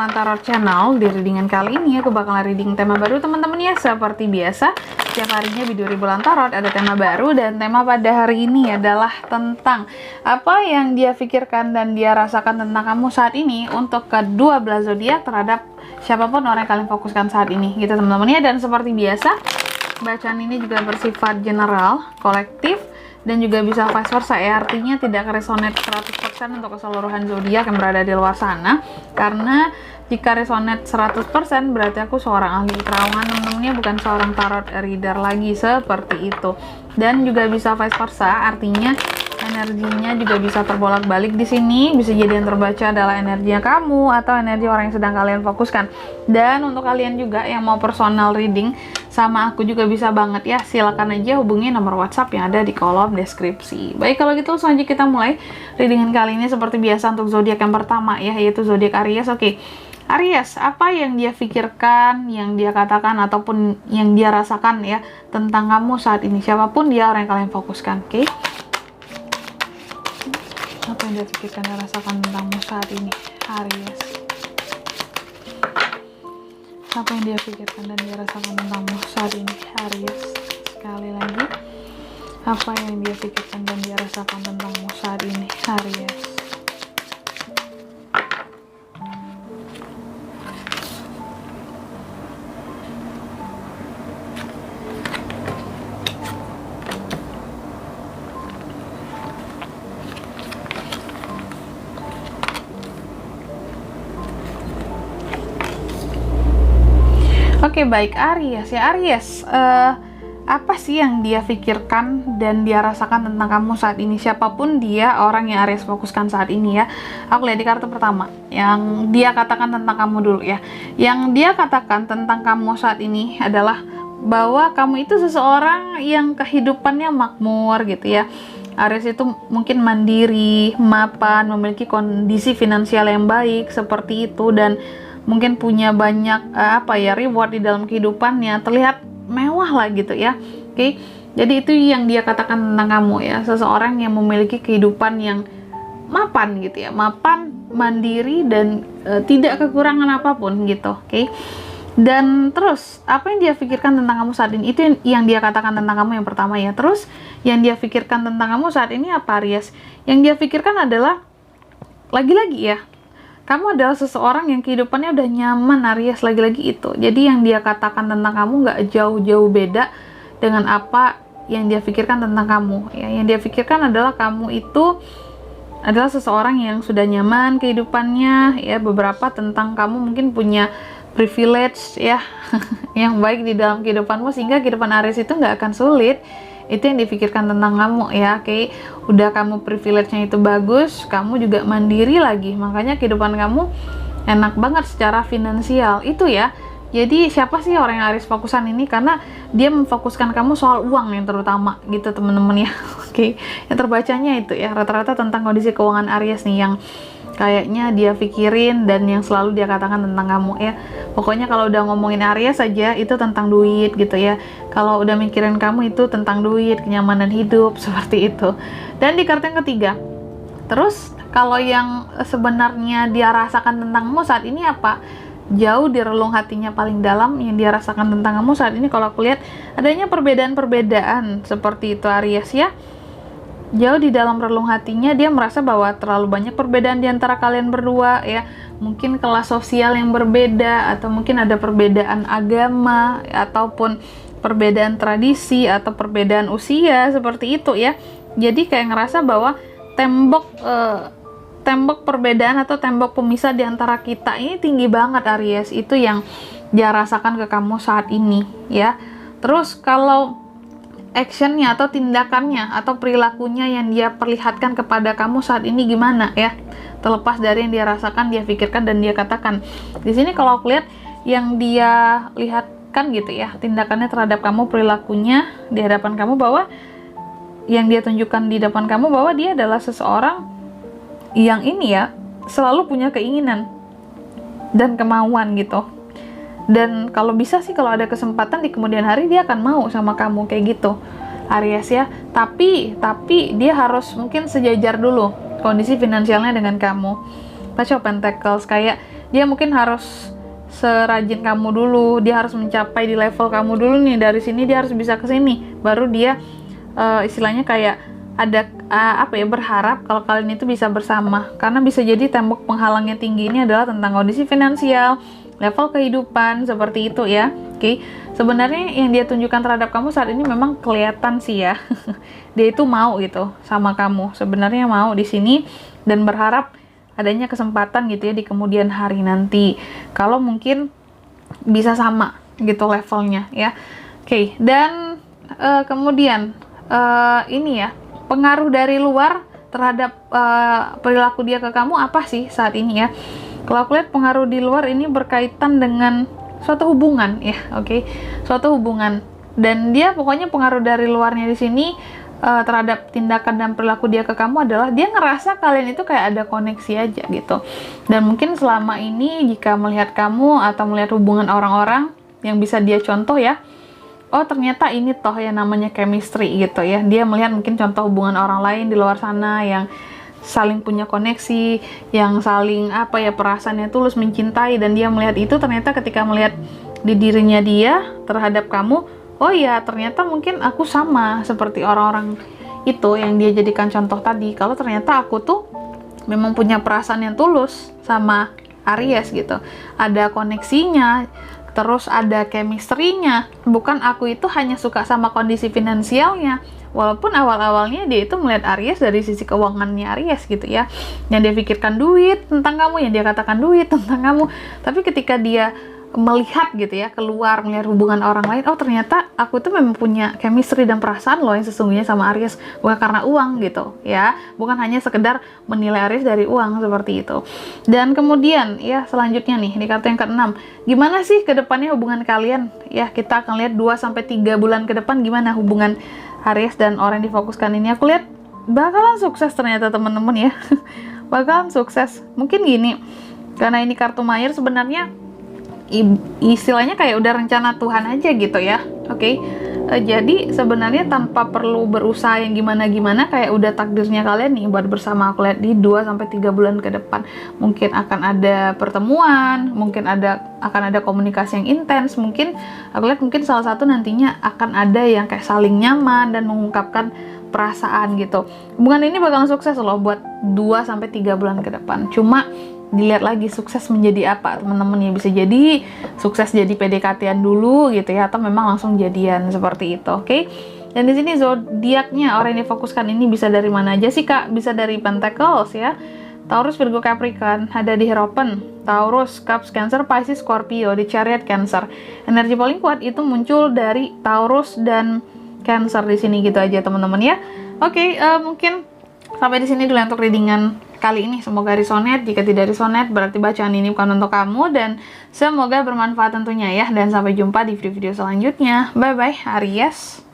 Bulan Tarot Channel. Di readingan kali ini aku bakalan reading tema baru teman-teman ya. Seperti biasa, setiap harinya di Bulan Tarot ada tema baru, dan tema pada hari ini adalah tentang apa yang dia pikirkan dan dia rasakan tentang kamu saat ini untuk kedua belah zodiak terhadap siapapun orang yang kalian fokuskan saat ini gitu teman-teman ya. Dan seperti biasa, bacaan ini juga bersifat general, kolektif, dan juga bisa vice versa ya, artinya tidak resonate 100% untuk keseluruhan zodiak yang berada di luar sana. Karena jika resonate 100% berarti aku seorang ahli terawangan teman-temannya, bukan seorang tarot reader lagi, seperti itu. Dan juga bisa vice versa, artinya energinya juga bisa terbolak-balik di sini. Bisa jadi yang terbaca adalah energinya kamu atau energi orang yang sedang kalian fokuskan. Dan untuk kalian juga yang mau personal reading sama aku juga bisa banget ya, silakan aja hubungi nomor WhatsApp yang ada di kolom deskripsi. Baik, kalau gitu langsung aja kita mulai readingan kali ini. Seperti biasa untuk zodiak yang pertama ya, yaitu zodiak Aries. Oke, Aries, apa yang dia pikirkan, yang dia katakan ataupun yang dia rasakan ya tentang kamu saat ini, siapapun dia orang yang kalian fokuskan. Oke, apa yang dia pikirkan dan rasakan tentangmu saat ini, Aries? Apa yang dia pikirkan dan dia rasakan tentangmu saat ini, Aries? Sekali lagi, apa yang dia pikirkan dan dia rasakan tentangmu saat ini, Aries? Oke, baik Aries ya. Aries, apa sih yang dia pikirkan dan dia rasakan tentang kamu saat ini? Siapapun dia orang yang Aries fokuskan saat ini ya. Aku lihat di kartu pertama, yang dia katakan tentang kamu dulu ya. Yang dia katakan tentang kamu saat ini adalah bahwa kamu itu seseorang yang kehidupannya makmur gitu ya. Aries itu mungkin mandiri, mapan, memiliki kondisi finansial yang baik seperti itu, dan mungkin punya banyak reward di dalam kehidupannya, terlihat mewah lah gitu ya. Oke, jadi itu yang dia katakan tentang kamu ya, seseorang yang memiliki kehidupan yang mapan gitu ya, mapan, mandiri, dan tidak kekurangan apapun gitu. Oke, dan terus apa yang dia pikirkan tentang kamu saat ini, itu yang dia katakan tentang kamu yang pertama ya. Terus yang dia pikirkan tentang kamu saat ini apa, Aries? Yang dia pikirkan adalah lagi-lagi ya, kamu adalah seseorang yang kehidupannya udah nyaman, Aries, lagi-lagi itu. Jadi yang dia katakan tentang kamu nggak jauh-jauh beda dengan apa yang dia pikirkan tentang kamu ya. Yang dia pikirkan adalah kamu itu adalah seseorang yang sudah nyaman kehidupannya ya. Beberapa tentang kamu mungkin punya privilege ya yang baik di dalam kehidupanmu, sehingga kehidupan Aries itu nggak akan sulit. Itu yang dipikirkan tentang kamu ya. Oke, udah kamu privilege-nya itu bagus, kamu juga mandiri lagi, makanya kehidupan kamu enak banget secara finansial itu ya. Jadi siapa sih orang yang Aries fokusan ini? Karena dia memfokuskan kamu soal uang yang terutama gitu teman-teman ya. Oke, yang terbacanya itu ya rata-rata tentang kondisi keuangan Aries nih yang kayaknya dia pikirin dan yang selalu dia katakan tentang kamu ya. Pokoknya kalau udah ngomongin Aries saja itu tentang duit gitu ya. Kalau udah mikirin kamu itu tentang duit, kenyamanan hidup, seperti itu. Dan di kartu yang ketiga, terus kalau yang sebenarnya dia rasakan tentangmu saat ini apa? Jauh di relung hatinya paling dalam yang dia rasakan tentang kamu saat ini, kalau aku lihat adanya perbedaan-perbedaan seperti itu, Aries ya. Jauh di dalam relung hatinya dia merasa bahwa terlalu banyak perbedaan di antara kalian berdua ya. Mungkin kelas sosial yang berbeda, atau mungkin ada perbedaan agama, ataupun perbedaan tradisi, atau perbedaan usia, seperti itu ya. Jadi kayak ngerasa bahwa tembok perbedaan atau tembok pemisah di antara kita ini tinggi banget, Aries. Itu yang dia rasakan ke kamu saat ini ya. Terus kalau actionnya atau tindakannya atau perilakunya yang dia perlihatkan kepada kamu saat ini gimana ya, terlepas dari yang dia rasakan, dia pikirkan, dan dia katakan. Di sini kalau aku lihat yang dia lihatkan gitu ya, tindakannya terhadap kamu, perilakunya di hadapan kamu, bahwa yang dia tunjukkan di depan kamu bahwa dia adalah seseorang yang ini ya, selalu punya keinginan dan kemauan gitu. Dan kalau bisa sih, kalau ada kesempatan di kemudian hari, dia akan mau sama kamu kayak gitu, Aries ya. Tapi dia harus mungkin sejajar dulu kondisi finansialnya dengan kamu. Page of Pentacles, kayak dia mungkin harus serajin kamu dulu, dia harus mencapai di level kamu dulu nih, dari sini dia harus bisa ke sini, baru dia istilahnya kayak ada berharap kalau kalian itu bisa bersama. Karena bisa jadi tembok penghalangnya tinggi ini adalah tentang kondisi finansial, level kehidupan, seperti itu ya. Oke, sebenarnya yang dia tunjukkan terhadap kamu saat ini memang kelihatan sih ya. Dia itu mau gitu sama kamu, sebenarnya mau di sini dan berharap adanya kesempatan gitu ya di kemudian hari nanti. Kalau mungkin bisa sama gitu levelnya ya. Oke, dan kemudian ini ya, pengaruh dari luar terhadap perilaku dia ke kamu apa sih saat ini ya? Kalau aku lihat pengaruh di luar ini berkaitan dengan suatu hubungan ya, oke? Suatu hubungan, dan dia pokoknya pengaruh dari luarnya di sini terhadap tindakan dan perilaku dia ke kamu adalah dia ngerasa kalian itu kayak ada koneksi aja gitu. Dan mungkin selama ini jika melihat kamu atau melihat hubungan orang-orang yang bisa dia contoh ya, oh ternyata ini toh yang namanya chemistry gitu ya. Dia melihat mungkin contoh hubungan orang lain di luar sana yang saling punya koneksi, yang saling perasaannya tulus mencintai, dan dia melihat itu ternyata ketika melihat di dirinya dia terhadap kamu, oh ya ternyata mungkin aku sama seperti orang-orang itu yang dia jadikan contoh tadi. Kalau ternyata aku tuh memang punya perasaan yang tulus sama Aries gitu, ada koneksinya, terus ada chemistry-nya. Bukan aku itu hanya suka sama kondisi finansialnya, walaupun awal-awalnya dia itu melihat Aries dari sisi keuangannya Aries gitu ya, yang dia pikirkan duit tentang kamu, yang dia katakan duit tentang kamu. Tapi ketika dia melihat gitu ya, keluar melihat hubungan orang lain, oh ternyata aku tuh memang punya chemistry dan perasaan loh yang sesungguhnya sama Aries, bukan karena uang gitu ya, bukan hanya sekedar menilai Aries dari uang seperti itu. Dan kemudian ya selanjutnya nih di kartu yang ke-6, gimana sih ke depannya hubungan kalian ya? Kita akan lihat 2-3 bulan ke depan gimana hubungan Aries dan orang yang difokuskan ini. Aku lihat bakalan sukses ternyata teman-teman ya. Bakalan sukses. Mungkin gini, karena ini kartu Mayer, sebenarnya istilahnya kayak udah rencana Tuhan aja gitu ya. Oke. Jadi sebenarnya tanpa perlu berusaha yang gimana-gimana, kayak udah takdirnya kalian nih buat bersama. Aku lihat di 2-3 bulan ke depan mungkin akan ada pertemuan, mungkin akan ada komunikasi yang intens. Mungkin aku lihat mungkin salah satu nantinya akan ada yang kayak saling nyaman dan mengungkapkan perasaan gitu. Hubungan ini bakalan sukses loh buat 2-3 bulan ke depan. Cuma dilihat lagi sukses menjadi apa teman-teman ya. Bisa jadi sukses jadi PDKT-an dulu gitu ya, atau memang langsung jadian seperti itu. Oke. Dan di sini zodiaknya orang yang difokuskan ini bisa dari mana aja sih Kak? Bisa dari Pentacles ya, Taurus, Virgo, Capricorn, ada di Hierophant, Taurus, Cups, Cancer, Pisces, Scorpio, di Chariot, Cancer. Energi paling kuat itu muncul dari Taurus dan Cancer di sini gitu aja teman-teman ya. Oke, mungkin sampai di sini dulu untuk readingan kali ini. Semoga resonate. Jika tidak resonate berarti bacaan ini bukan untuk kamu, dan semoga bermanfaat tentunya ya. Dan sampai jumpa di video-video selanjutnya. Bye bye Aries.